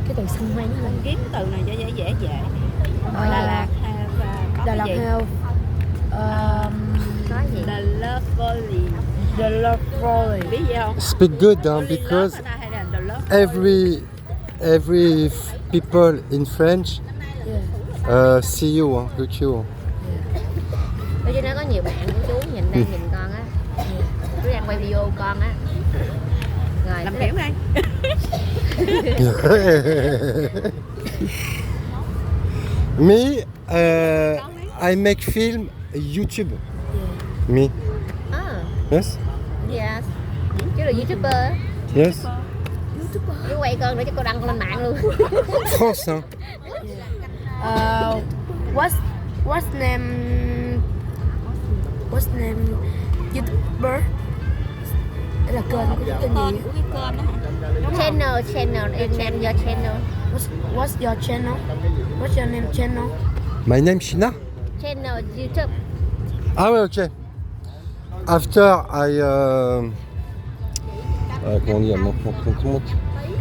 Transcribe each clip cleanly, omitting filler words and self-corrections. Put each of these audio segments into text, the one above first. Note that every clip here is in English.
cái từ xanh hoang đó là kiếm từ này cho dễ. Đà Lạt Đà Lạt Have có gì? The Love Valley. The Love Valley. Biết gì không? Speak good because every people in French see you, look you. Ở trên đó có nhiều bạn của chú nhìn con á. Chú đang quay video con á. Rồi làm kiểm đây. Me, I make film YouTube. Me. Yes. Yes. Chú là YouTuber. Yes. Chú quay con nữa chứ cô đăng con lên mạng luôn. France, hein. What's name YouTuber? Đây là kênh của cái gì? Channel, name your channel. What's your channel? What's your name channel? My name Shina? Channel YouTube. Ah ouais, ok. After I comment dire,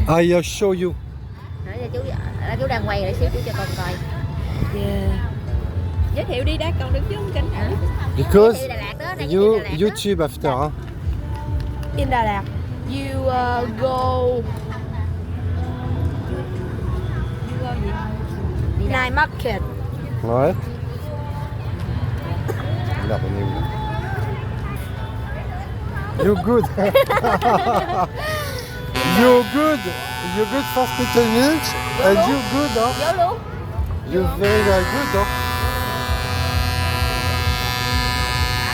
I show you. Nói cho chú đang quay để xíu chú cho con coi. Yeah. Giới thiệu đi đã, còn được chứ không kính hả? Because YouTube after, hein? In Đà Lạt, you go Night Market. Ouais. Là, on est où? You're good. You're good. You're good for speaking English. And you're good, huh? Vô luôn. You're very, very good, huh?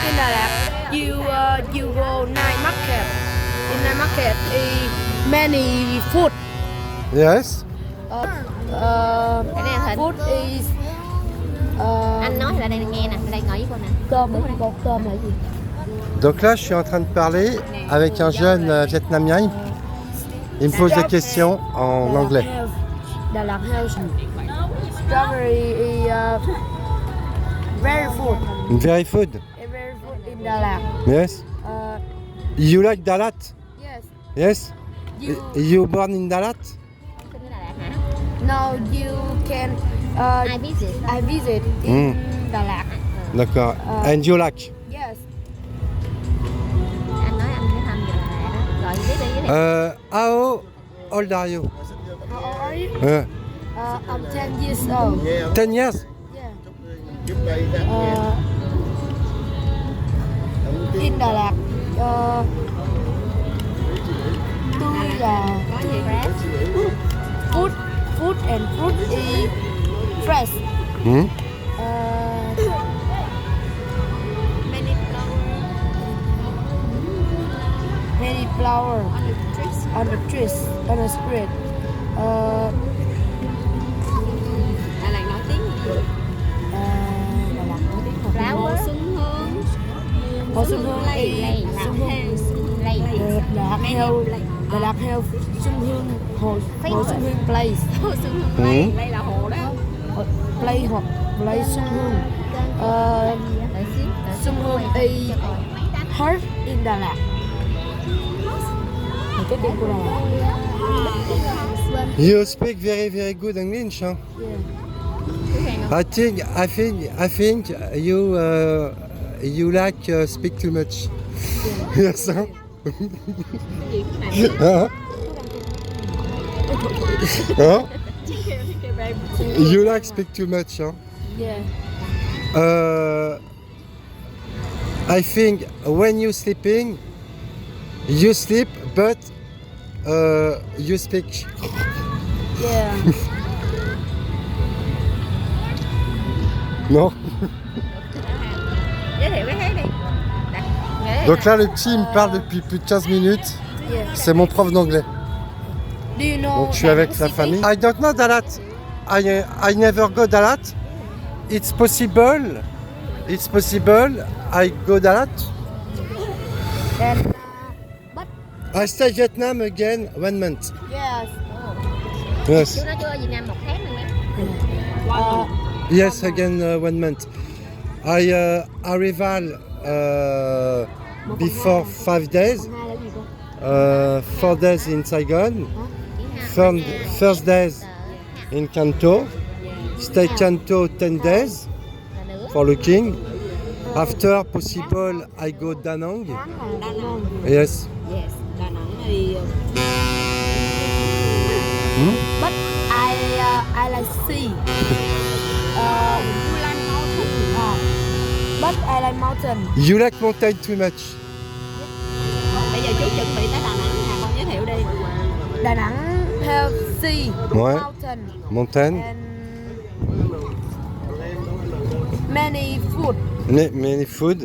In Đà Lạt, you go Night Market. In Night Market, many food. Yes. Cái này là hình. Food is Anh nói là đây nghe nè, đây ngồi với con nè. cơm, con cơm là gì? Donc là, je suis en train de parler avec un jeune Vietnamien. Il me pose des questions en anglais. Đà Lạt House. Strawberry is very food. Very food. Very food in Đà Lạt. Yes. You like Dalat? Yes. Yes. You born in Dalat? No, you can. I visit in Đà Lạt. D'accord. And you like? Yes. Anh nói anh sẽ thăm về lại đó. Rồi tiếp đi với How old are you? How old are you? I'm 10 years old. 10 years? Yeah. In Đà Lạt, tôi là food and fruit is fresh. Many flower on the trees on the street. Đà Lạt nổi tiếng gì? Đà Lạt nổi tiếng Flower. Hồ Xuân Hương Lây. Đà Lạt Heo Xuân Hương Hồ Xuân Hương Place. Hồ Xuân Hương Lây. Lây là hồ đó. Play hoặc Play Xuân Hương. Xuân Hương is heart in Đà Lạt. Cái tên của Đà Lạt. You speak very, very good English, huh? Yeah. I think you like speak too much. Yes, huh? Huh? Huh? You like speak too much, huh? Yeah. I think when you sleeping, you sleep, but you speak. Yeah. Non? Giới thiệu cái khác đi. Donc là, le petit, il me parle depuis plus de 15 minutes. Yeah. C'est mon prof d'anglais. Do you know? Donc je suis avec sa famille. I don't know Dalat. I never go Dalat. It's possible. It's possible. I go Dalat. And, I stay Vietnam again 1 month. yes. Yes. Chú nói chưa Việt Nam 1 tháng nữa. Yes, again 1 month. I arrival before 5 days. 4 days in Saigon. first days in Kanto, stay Kanto 10 days là nữa. for looking. After possible, I go Danang. Đà Nẵng. Yes. Yes, Đà Nẵng thì But I like sea. But I like mountain. You like mountain too much. bây giờ chú chuẩn bị tới Đà Nẵng nè, con giới thiệu đi. Đà Nẵng have sea, Ouais. mountain, Mountain, and many food. many food.